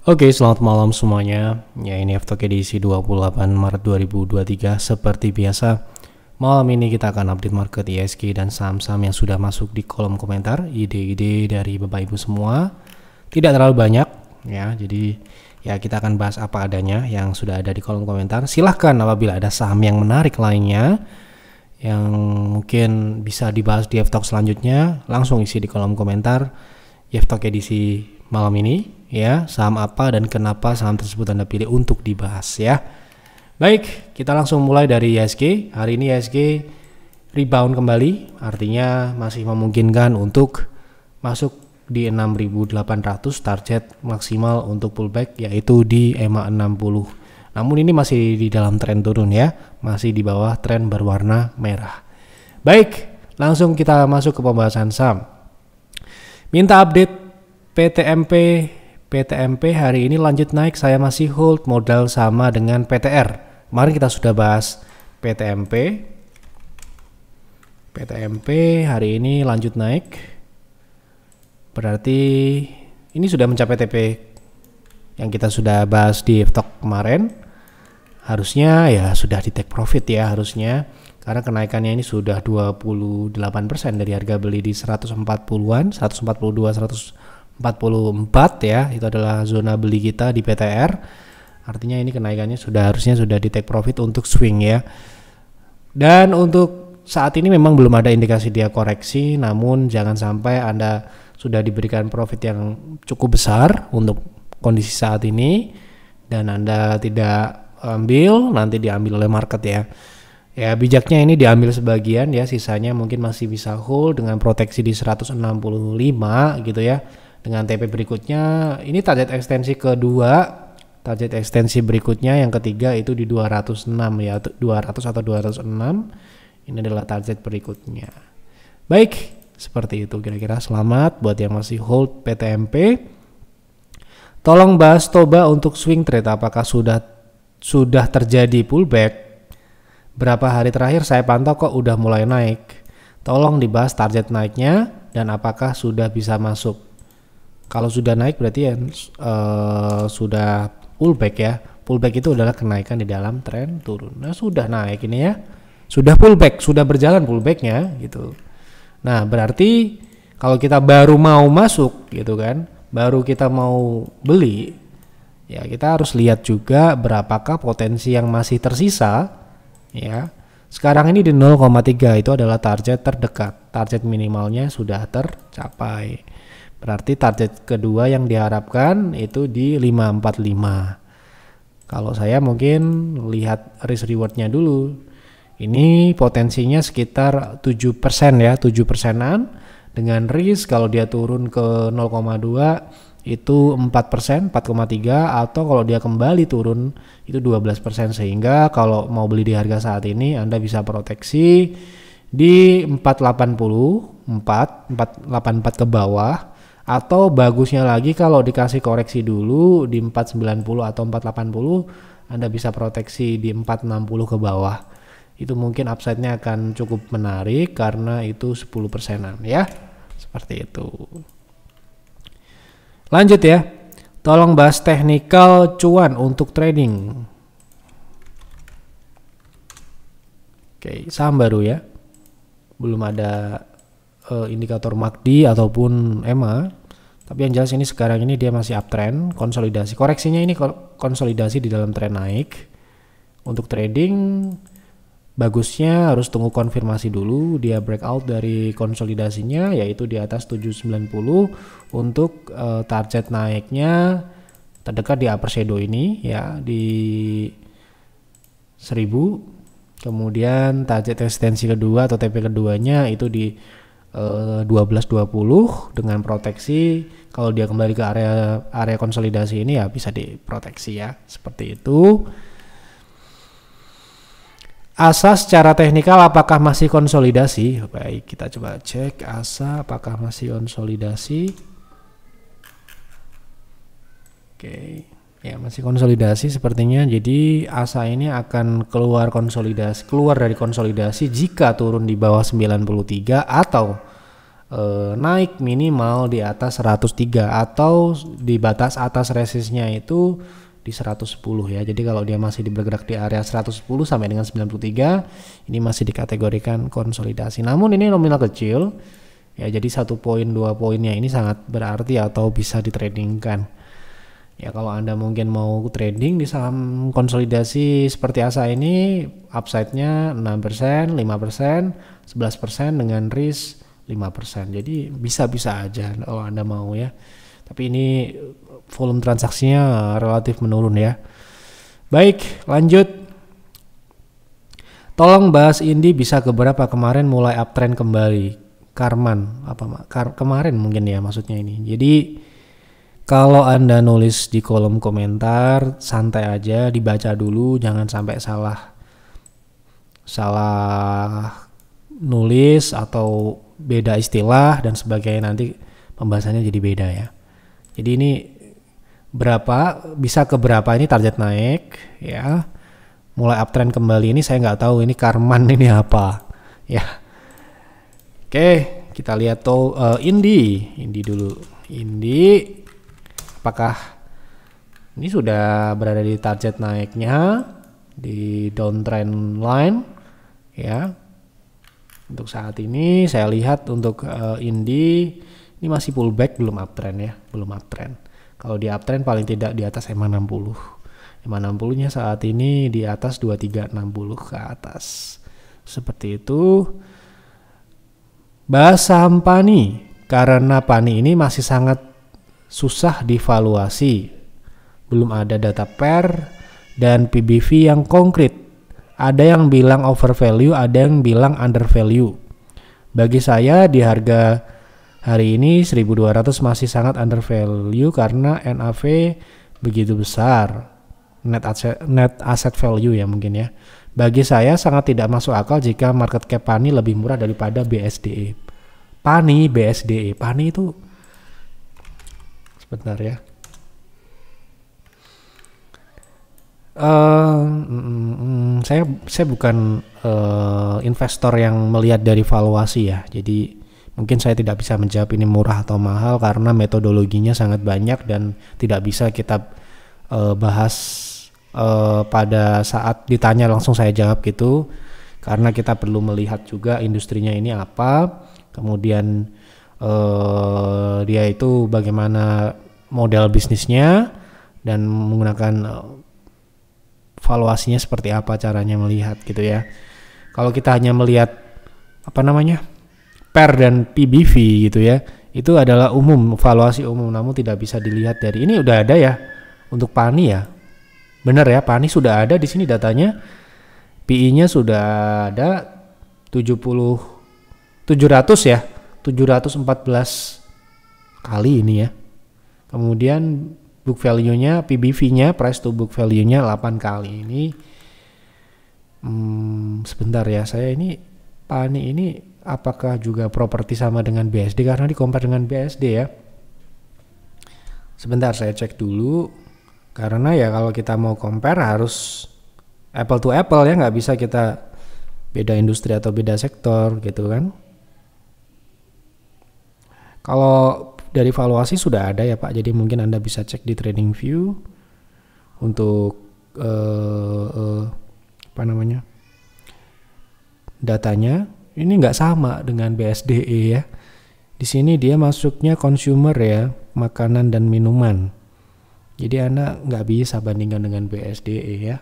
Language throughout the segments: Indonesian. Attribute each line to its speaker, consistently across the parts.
Speaker 1: Oke, selamat malam semuanya. Ya, ini F-Talk edisi 28 Maret 2023. Seperti biasa, malam ini kita akan update market ISG dan saham-saham yang sudah masuk di kolom komentar. Ide-ide dari Bapak Ibu semua. Tidak terlalu banyak, ya. Jadi, ya kita akan bahas apa adanya yang sudah ada di kolom komentar. Silahkan apabila ada saham yang menarik lainnya yang mungkin bisa dibahas di F-Talk selanjutnya, langsung isi di kolom komentar F-Talk edisi malam ini. Ya, saham apa dan kenapa saham tersebut Anda pilih untuk dibahas ya. Baik, kita langsung mulai dari ISG. Hari ini ISG rebound kembali, artinya masih memungkinkan untuk masuk di 6.800, target maksimal untuk pullback yaitu di EMA 60. Namun ini masih di dalam tren turun ya, masih di bawah tren berwarna merah. Baik, langsung kita masuk ke pembahasan saham. Minta update PTMP hari ini lanjut naik, saya masih hold modal sama dengan PTR. Kemarin kita sudah bahas PTMP hari ini lanjut naik. Berarti ini sudah mencapai TP yang kita sudah bahas di F-Talk kemarin. Harusnya ya sudah di take profit ya harusnya. Karena kenaikannya ini sudah 28% dari harga beli di 140-an, 142, 144 ya, itu adalah zona beli kita di PTR. Artinya ini kenaikannya harusnya sudah di take profit untuk swing ya. Dan untuk saat ini memang belum ada indikasi dia koreksi, namun jangan sampai Anda sudah diberikan profit yang cukup besar untuk kondisi saat ini dan Anda tidak ambil, nanti diambil oleh market ya. Ya bijaknya ini diambil sebagian ya, sisanya mungkin masih bisa hold dengan proteksi di 165 gitu ya. Dengan TP berikutnya ini target ekstensi kedua, target ekstensi berikutnya yang ketiga itu di 206 ya, 200 atau 206. Ini adalah target berikutnya. Baik, seperti itu kira-kira. Selamat buat yang masih hold PTMP. Tolong bahas Toba untuk swing trade, apakah sudah terjadi pullback? Berapa hari terakhir saya pantau kok udah mulai naik. Tolong dibahas target naiknya dan apakah sudah bisa masuk. Kalau sudah naik berarti ya sudah pullback ya. Pullback itu adalah kenaikan di dalam tren turun. Nah sudah naik ini ya. Sudah pullback, sudah berjalan pullbacknya gitu. Nah berarti kalau kita baru mau masuk gitu kan, baru kita mau beli, ya kita harus lihat juga berapakah potensi yang masih tersisa. Ya, sekarang ini di 0,3 itu adalah target terdekat. Target minimalnya sudah tercapai. Berarti target kedua yang diharapkan itu di 545. Kalau saya mungkin lihat risk rewardnya dulu. Ini potensinya sekitar 7% ya, 7%-an. Dengan risk kalau dia turun ke 0,2 itu 4%, 4,3, atau kalau dia kembali turun itu 12%, sehingga kalau mau beli di harga saat ini Anda bisa proteksi di 484 ke bawah, atau bagusnya lagi kalau dikasih koreksi dulu di 490 atau 480 Anda bisa proteksi di 460 ke bawah. Itu mungkin upside-nya akan cukup menarik karena itu 10%-an ya. Seperti itu. Lanjut ya, tolong bahas technical cuan untuk trading. Oke, saham baru ya, belum ada indikator MACD ataupun EMA, tapi yang jelas ini sekarang ini dia masih uptrend, konsolidasi. Koreksinya ini konsolidasi di dalam tren naik. Untuk trading bagusnya harus tunggu konfirmasi dulu dia breakout dari konsolidasinya, yaitu di atas 790 untuk target naiknya terdekat di upper shadow ini ya di 1000. Kemudian target ekstensi kedua atau TP keduanya itu di 1220 dengan proteksi kalau dia kembali ke area konsolidasi ini ya bisa diproteksi ya, seperti itu. ASA secara teknikal apakah masih konsolidasi? Baik, kita coba cek ASA apakah masih konsolidasi. Oke, ya masih konsolidasi sepertinya. Jadi ASA ini akan keluar dari konsolidasi jika turun di bawah 93 atau naik minimal di atas 103 atau di batas atas resistnya itu di 110 ya. Jadi kalau dia masih bergerak di area 110 sampai dengan 93, ini masih dikategorikan konsolidasi. Namun ini nominal kecil ya, jadi 1 poin 2 poinnya ini sangat berarti atau bisa ditradingkan. Ya kalau Anda mungkin mau trading di saham konsolidasi seperti ASA ini, upside-nya 6%, 5%, 11% dengan risk 5%. Jadi bisa-bisa aja kalau Anda mau ya. Tapi ini volume transaksinya relatif menurun ya. Baik, lanjut. Tolong bahas Indi bisa keberapa kemarin mulai uptrend kembali. Karman apa kemarin mungkin ya maksudnya ini. Jadi kalau Anda nulis di kolom komentar santai aja, dibaca dulu, jangan sampai salah nulis atau beda istilah dan sebagainya, nanti pembahasannya jadi beda ya. Jadi ini bisa ke berapa ini target naik ya, mulai uptrend kembali ini saya nggak tahu ini Karman ini apa ya. Oke, kita lihat tuh Indi dulu. Indi apakah ini sudah berada di target naiknya di downtrend line ya. Untuk saat ini saya lihat untuk Indi ini masih pullback, belum uptrend ya, belum uptrend. Kalau di uptrend paling tidak di atas EMA 60. EMA 60-nya saat ini di atas 2360 ke atas. Seperti itu. Bahas saham PANI, karena PANI ini masih sangat susah divaluasi. Belum ada data PER dan PBV yang konkret. Ada yang bilang overvalue, ada yang bilang undervalue. Bagi saya di harga hari ini 1200 masih sangat undervalue karena NAV begitu besar. Net asset value ya mungkin ya. Bagi saya sangat tidak masuk akal jika market cap PANI lebih murah daripada BSDE. BSDE. PANI itu sebentar ya. Saya bukan investor yang melihat dari valuasi ya. Jadi mungkin saya tidak bisa menjawab ini murah atau mahal karena metodologinya sangat banyak dan tidak bisa kita bahas pada saat ditanya langsung saya jawab gitu. Karena kita perlu melihat juga industrinya ini apa, kemudian dia itu bagaimana model bisnisnya dan menggunakan valuasinya seperti apa caranya melihat gitu ya. Kalau kita hanya melihat PER dan PBV gitu ya, itu adalah umum, valuasi umum, namun tidak bisa dilihat dari ini. Udah ada ya untuk PANI ya, benar ya, PANI sudah ada di sini datanya, PI-nya sudah ada 700 ya, 714 kali ini ya. Kemudian book value-nya, PBV-nya, price to book value-nya 8 kali ini. Sebentar ya, saya ini PANI ini apakah juga properti sama dengan BSD karena di compare dengan BSD ya. Sebentar saya cek dulu. Karena ya kalau kita mau compare harus apple to apple ya, nggak bisa kita beda industri atau beda sektor gitu kan. Kalau dari valuasi sudah ada ya Pak, jadi mungkin Anda bisa cek di TradingView untuk datanya. Ini nggak sama dengan BSDE ya. Di sini dia masuknya consumer ya, makanan dan minuman. Jadi Anda nggak bisa bandingkan dengan BSDE ya.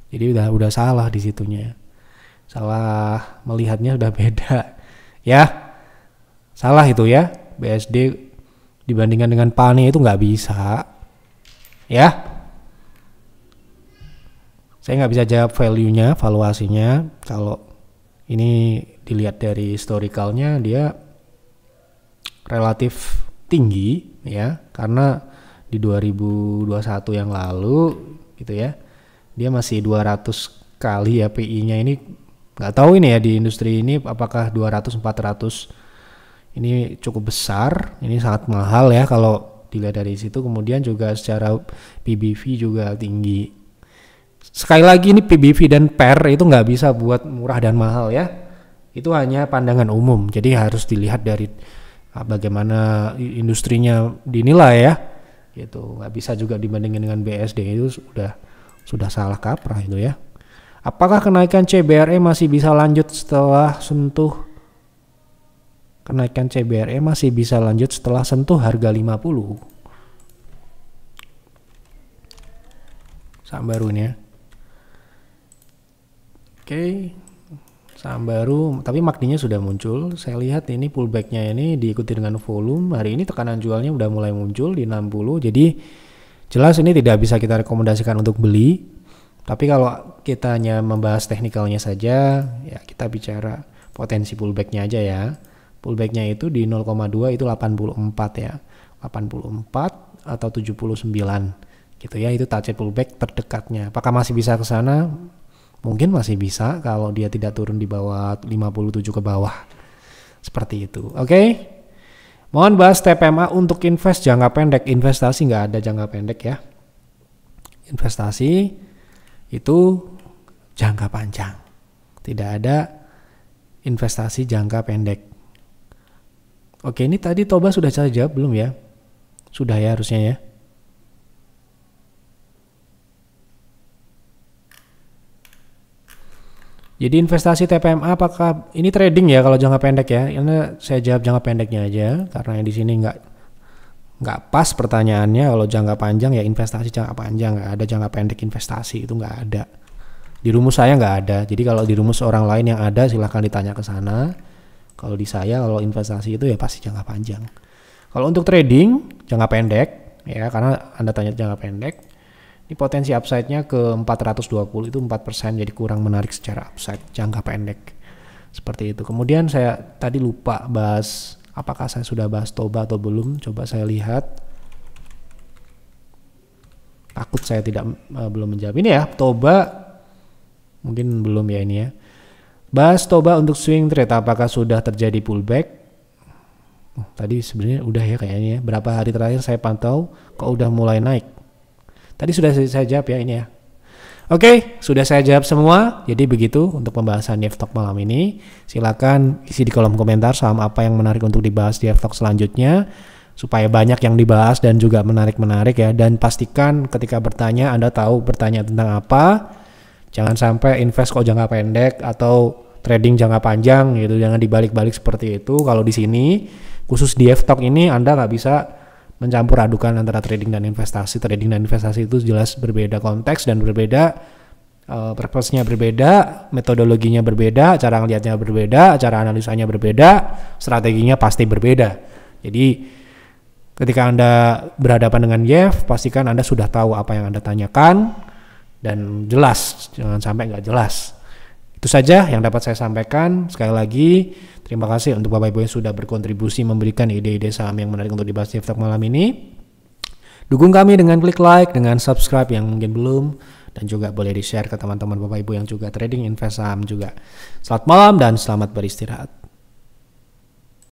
Speaker 1: Jadi udah salah di situnya. Salah melihatnya udah beda ya. Salah itu ya. BSD dibandingkan dengan PANI itu nggak bisa ya. Saya nggak bisa jawab value-nya, valuasinya. Kalau ini dilihat dari historicalnya dia relatif tinggi ya, karena di 2021 yang lalu gitu ya, dia masih 200 kali ya PI-nya. Ini nggak tahu ini ya di industri ini apakah 200-400. Ini cukup besar, ini sangat mahal ya kalau dilihat dari situ. Kemudian juga secara PBV juga tinggi. Sekali lagi ini PBV dan PER itu nggak bisa buat murah dan mahal ya. Itu hanya pandangan umum, jadi harus dilihat dari bagaimana industrinya dinilai ya. Gitu, nggak bisa juga dibandingin dengan BSD, itu sudah salah kaprah itu ya. Apakah kenaikan CBRE masih bisa lanjut setelah sentuh harga 50? Saham baru ini ya. Oke. Saham baru, tapi MACD-nya sudah muncul. Saya lihat ini pullback-nya ini diikuti dengan volume. Hari ini tekanan jualnya udah mulai muncul di 60. Jadi jelas ini tidak bisa kita rekomendasikan untuk beli. Tapi kalau kita hanya membahas teknikalnya saja, ya kita bicara potensi pullback-nya aja ya. Pullback-nya itu di 0,2 itu 84 ya. 84 atau 79 gitu ya. Itu target pullback terdekatnya. Apakah masih bisa ke sana? Mungkin masih bisa kalau dia tidak turun di bawah 57 ke bawah. Seperti itu. Oke. Mohon bahas TPMA untuk invest jangka pendek. Investasi nggak ada jangka pendek ya. Investasi itu jangka panjang. Tidak ada investasi jangka pendek. Oke, ini tadi Toba sudah saya jawab belum ya? Sudah ya harusnya ya. Jadi investasi TPMA apakah ini trading ya kalau jangka pendek ya? Ini saya jawab jangka pendeknya aja karena yang di sini nggak pas pertanyaannya. Kalau jangka panjang ya investasi jangka panjang, nggak ada jangka pendek investasi, itu nggak ada. Di rumus saya nggak ada. Jadi kalau di rumus orang lain yang ada silahkan ditanya ke sana. Kalau di saya kalau investasi itu ya pasti jangka panjang. Kalau untuk trading jangka pendek ya, karena Anda tanya jangka pendek. Ini potensi upside-nya ke 420 itu 4%, jadi kurang menarik secara upside jangka pendek. Seperti itu. Kemudian saya tadi lupa bahas, apakah saya sudah bahas Toba atau belum? Coba saya lihat. Takut saya belum menjawab. Ini ya, Toba mungkin belum ya ini ya. Bahas Toba untuk swing trade, apakah sudah terjadi pullback? Tadi sebenarnya udah ya kayaknya ya. Berapa hari terakhir saya pantau kok udah mulai naik. Tadi sudah saya jawab ya ini ya. Oke, sudah saya jawab semua. Jadi begitu untuk pembahasan DevTalk malam ini. Silakan isi di kolom komentar saham apa yang menarik untuk dibahas di DevTalk selanjutnya. Supaya banyak yang dibahas dan juga menarik-menarik ya. Dan pastikan ketika bertanya Anda tahu bertanya tentang apa. Jangan sampai invest kok jangka pendek atau trading jangka panjang gitu. Jangan dibalik-balik seperti itu. Kalau di sini khusus di DevTalk ini Anda nggak bisa mencampur adukan antara trading dan investasi. Trading dan investasi itu jelas berbeda konteks dan berbeda, purpose-nya berbeda, metodologinya berbeda, cara ngelihatnya berbeda, cara analisanya berbeda, strateginya pasti berbeda. Jadi ketika Anda berhadapan dengan Yev, pastikan Anda sudah tahu apa yang Anda tanyakan dan jelas, jangan sampai nggak jelas. Itu saja yang dapat saya sampaikan. Sekali lagi, terima kasih untuk Bapak Ibu yang sudah berkontribusi memberikan ide-ide saham yang menarik untuk dibahas di DevTalk malam ini. Dukung kami dengan klik like, dengan subscribe yang mungkin belum, dan juga boleh di-share ke teman-teman Bapak Ibu yang juga trading invest saham juga. Selamat malam dan selamat beristirahat.